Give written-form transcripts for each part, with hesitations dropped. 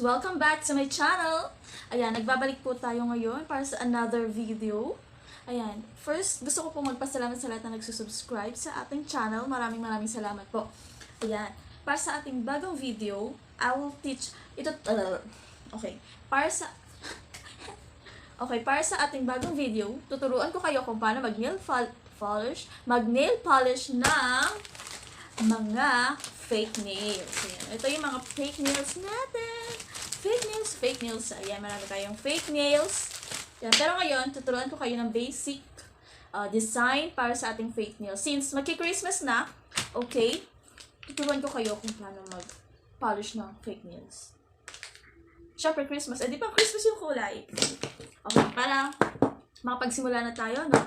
Welcome back to my channel! Ayan, nagbabalik po tayo ngayon para sa another video. Ayan, first, gusto ko po magpasalamat sa lahat na nagsusubscribe sa ating channel. Maraming salamat po. Ayan, para sa ating bagong video, I will teach, okay, para sa ating bagong video, tuturuan ko kayo kung paano mag-nail polish ng mga fake nails. Ayan. Ito yung mga fake nails natin. Fake nails. Ayan, marami tayong fake nails. Ayan. Pero ngayon, tuturuan ko kayo ng basic design para sa ating fake nails. Since magki-Christmas na, okay, tuturuan ko kayo kung paano mag-polish ng fake nails. Siyempre, Christmas. Di ba Christmas yung kulay? Okay, para makapagsimula na tayo, no?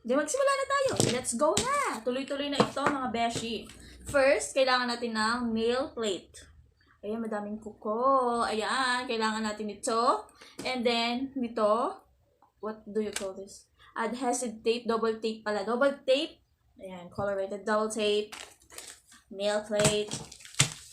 Magsimula na tayo. Let's go na! Tuloy-tuloy na ito, mga beshi. First, kailangan natin ng nail plate. Ayan, madaming kuko. Ayan, kailangan natin ito. And then, dito, what do you call this? Adhesive tape, double tape pala. Double tape. Ayan, color-rated double tape. Nail plate.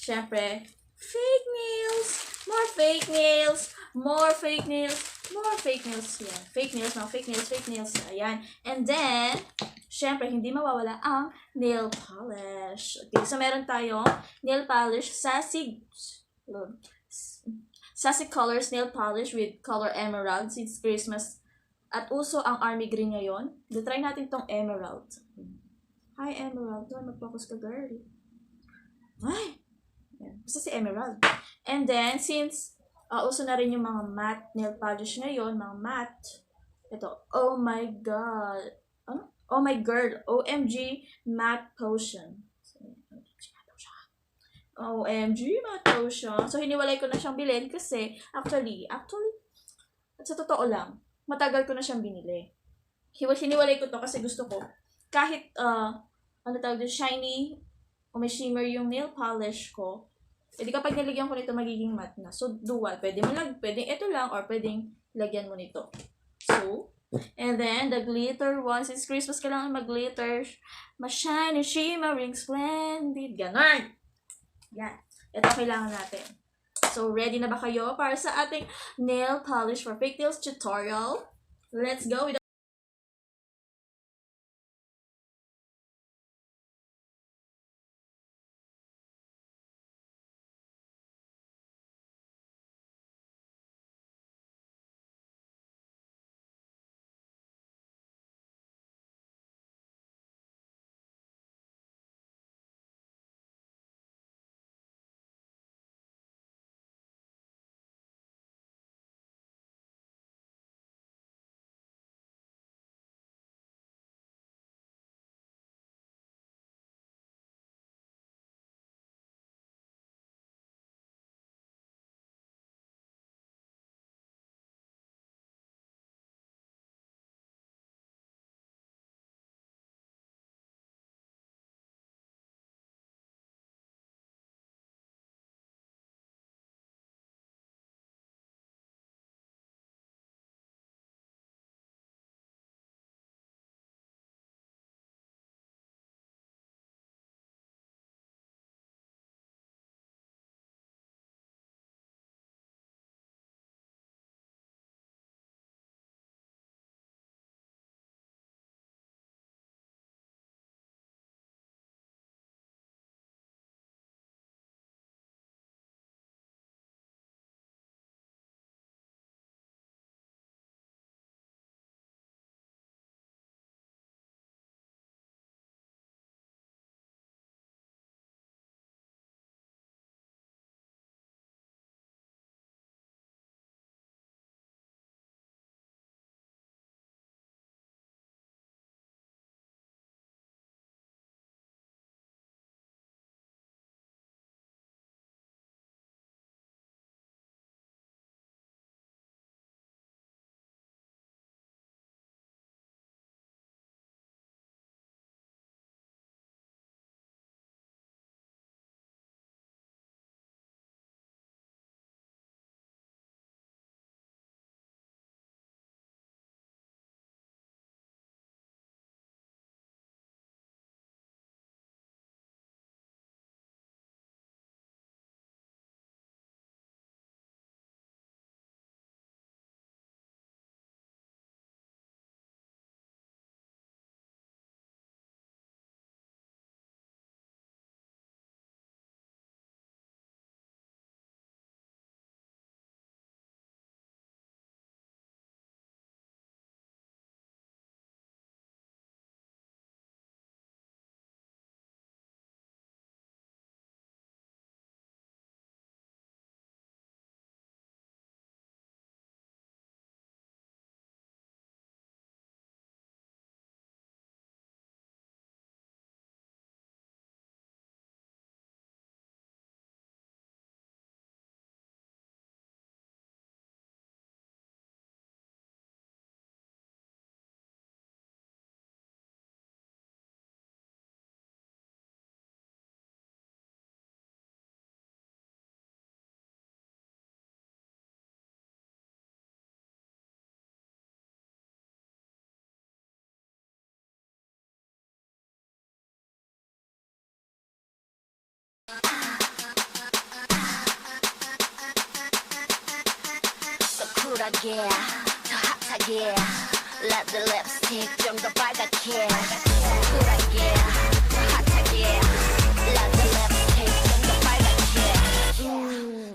Siyempre, fake nails. More fake nails. More fake nails. More fake nails. Yan. Fake nails, mga fake nails, fake nails. Ayan. And then, syempre, hindi mawawala ang nail polish. Okay, so meron tayong nail polish, sassy colors nail polish with color emerald since Christmas. At uso ang army green ngayon. Try natin tong emerald. Hi, emerald. Doon, mag-focus ka, girl. Ay! Yan. Basta si emerald. And then, since uso na rin yung mga matte nail polish ngayon, mga matte. Ito, oh my god. Ano? Oh my girl, OMG matte potion. OMG matte potion. So, hiniwalay ko na siyang bilhin kasi, actually, sa totoo lang, matagal ko na siyang binili. Hiniwalay ko to kasi gusto ko, kahit, shiny, o may shimmer yung nail polish ko, di kapag nilagyan ko nito, magiging matte na. So, dual. Pwedeng ito lang, or pwedeng lagyan mo nito. So, and then, the glitter one. Since Christmas, kailangan mag-glitter. Ma-shiny, shimmering, splendid. Ganon! Yan. Ito kailangan natin. So, ready na ba kayo para sa ating nail polish for fake nails tutorial? Let's go! 쿨하게 더 핫하게 Let the lipstick 좀 더 빨갛게 쿨하게 더 핫하게 Let the lipstick 좀 더 빨갛게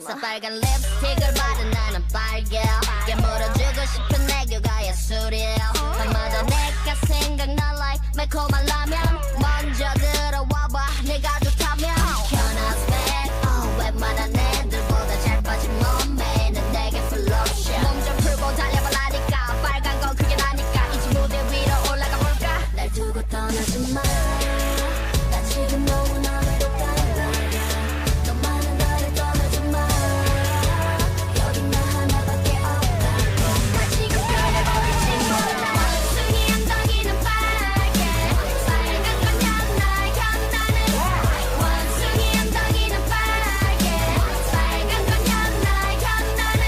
새빨간 립스틱을 바른 나는 빨개 깨물어주고 싶은 애교가 예술이야 밤마다 내가 생각나 like 매콤한 라면 먼저 들어와봐 내가 좋다면 현아 spec 웬만한 애들보다 잘 빠진 몸매는 내게 플로션 몸 좀 풀고 달려봐라니까 빨간 건 그게 나니까 이제 무대 위로 올라가 볼까 날 두고 떠나지 마 나 지금 너무나 외롭단 말이야 너만은 나를 떠나지 마 여긴 나 하나밖에 없다고 나 지금 변해버릴지 몰라 원숭이 엉덩이는 빨개 빨간 건 향나 향나는 원숭이 엉덩이는 빨개 빨간 건 향나 향나는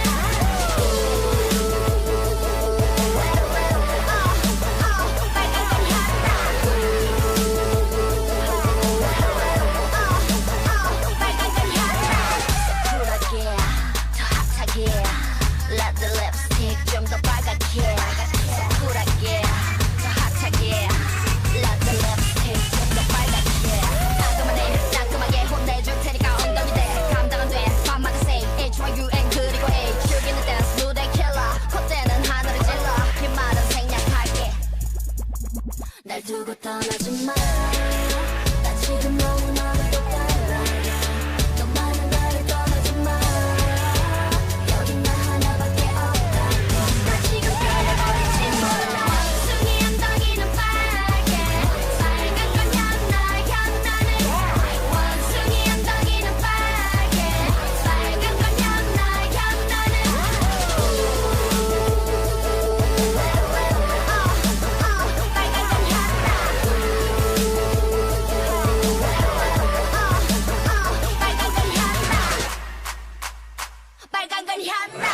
빨간 건 쿨하게 더 핫하게 Let the lipstick 좀 더 빨갛게 쿨하게 더 핫하게 Let the lipstick 좀 더 빨갛게 따끔하네 따끔하게 혼내줄 테니까 엉덩이 대 감당 안 돼 밤마다 say HYUN 그리고 A 즐기는 댄스 무대 킬러 콧대는 하늘을 찔러 긴 말은 생략할게 날 두고 떠나지 마 나 지금 너무나 외롭단 말이야 너만은 나를 떠나지 마 여긴 나 하나밖에 없다고 나 지금 변해버릴지 몰라 원숭이 엉덩이는 빨개 빨간 건 향나 향나는 원숭이 엉덩이는 빨개 빨간 건 향나 향나는 빨간 건 향나 빨간 건 향나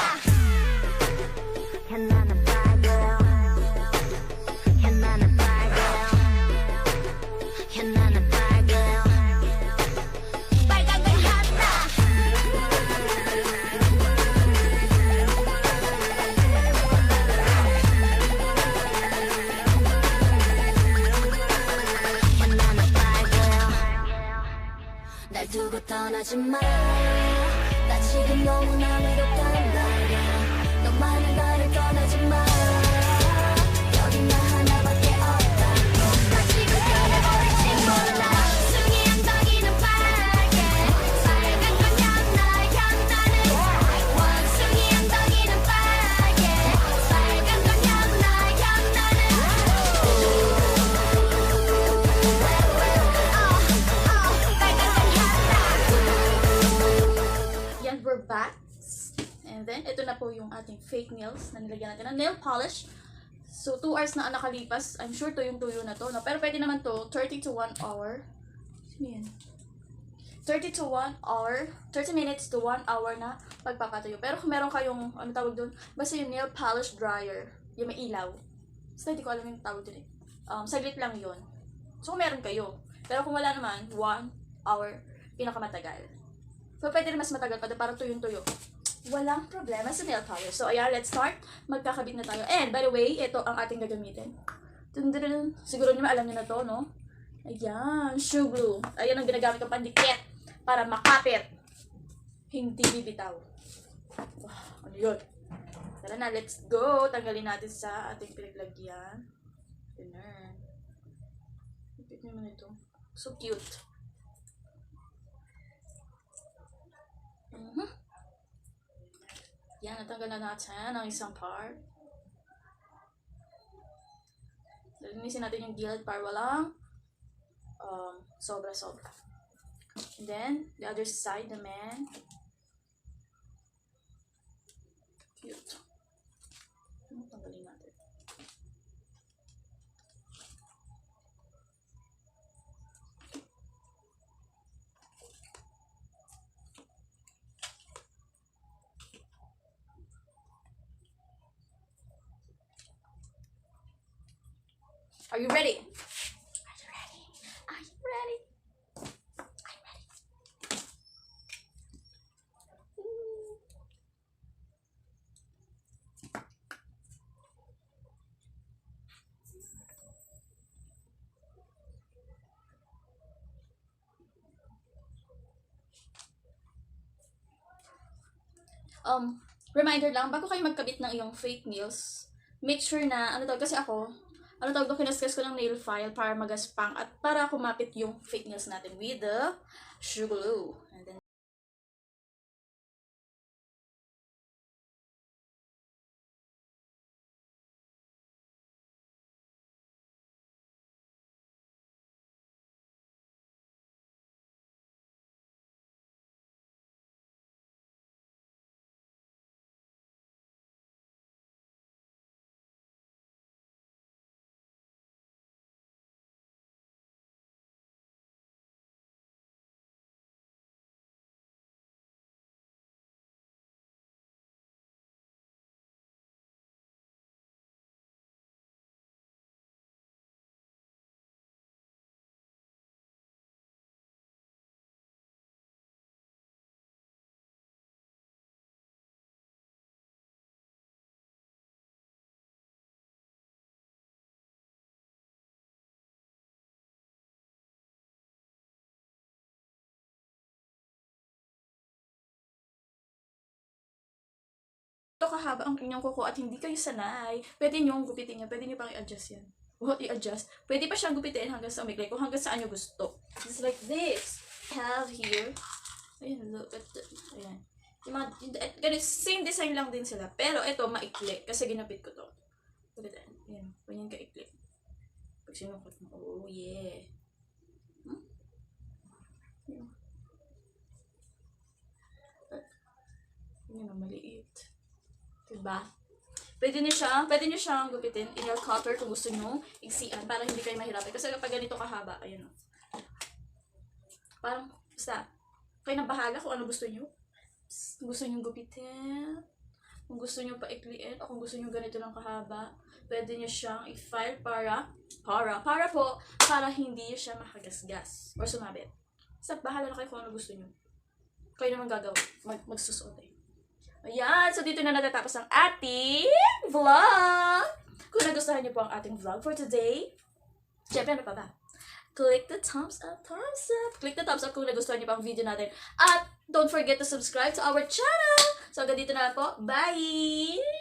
향나는 빨개요 향나는 빨개요 향나는 빨개요 빨간 건 향나 향나는 빨개요 날 두고 떠나지 마 나 지금 너무나 외롭단 말이야 너만은 나를 떠나지 마 여긴 나 하나밖에 없다고 나 지금 변해버릴지 몰라 원숭이 엉덩이는 빨개 빨간 건 향나 향나는 원숭이 엉덩이는 빨개 빨간 건 향나 향나는 빨간 건 향나 Yan, we're back. And then, ito na po yung ating fake nails na nilagyan natin ng nail polish. So, 2 hours na ang nakalipas. I'm sure tuyong-tuyo na to. No? Pero pwede naman to 30 to 1 hour. Sino yan? 30 to 1 hour. 30 minutes to 1 hour na pagpapatuyo. Pero kung meron kayong, ano tawag doon? Basta yung nail polish dryer. Yung may ilaw. Basta hindi ko alam yung tawag doon eh. Saglit lang yun. So, kung meron kayo. Pero kung wala naman, 1 hour pinakamatagal. So, pwede rin mas matagal pa, parang tuyong-tuyo. Walang problema sa nail polish. So, ayan, let's start. Magkakabit na tayo. And, by the way, ito ang ating gagamitin. Dun. Siguro nyo alam nyo na to, no? Ayan, shoe glue. Ayan ang ginagamit ng pandikit para makapit. Hindi bibitaw. Wow, ano yun? Tara na, let's go. Tanggalin natin sa ating pinaglagyan. Ganun. Ipit naman ito. So cute. Yan, natanggal na natin ang isang part. Linisin natin yung gilid para walang sobra-sobra. And then, the other side naman. Cute. Tanggalin natin. Are you ready? Are you ready? Are you ready? Are you ready? Reminder lang, bago kayo magkabit ng iyong fake nails, make sure na, kasi ako, kinaskas ko ng nail file para magaspang at para kumapit yung fake nails natin with the sugar glue. And then, ito kahaba ang inyong kuko at hindi kayo sanay, pwede nyo gupitin yan, pwede nyo pang i-adjust yan. I-adjust. Pwede pa siyang gupitin hanggang sa umikli, kung hanggang saan nyo gusto. Just like this. I have here, ayan, look at that. Ayan. Yung mga, ganun, same design lang din sila. Pero ito, maikli. Kasi ginapit ko to. Look at that. Ayan. Ganyan kaikli. Pag sinukot mo. Oh, yeah. Ayan. Ayan, maliit. Diba? Pwede nyo siyang gupitin in your cutter kung gusto nyo igsian para hindi kayo mahirapan. Kasi kapag ganito kahaba, ayan o. Parang, basta, kayo nang bahala kung ano gusto nyo. Kung gusto nyo gupitin, kung gusto nyo paikliin, o kung gusto nyo ganito lang kahaba, pwede nyo siyang i-file para hindi siya makagasgas or sumabit. Basta, bahala na kayo kung ano gusto nyo. Kayo naman gagawin, magsusuot eh. Ayan, so dito na natatapos ang ating vlog. Kung nagustuhan niyo po ang ating vlog for today, syempre ano pa ba? Click the thumbs up. Click the thumbs up kung nagustuhan niyo po ang video natin. At don't forget to subscribe to our channel. So hanggang dito na lang po. Bye!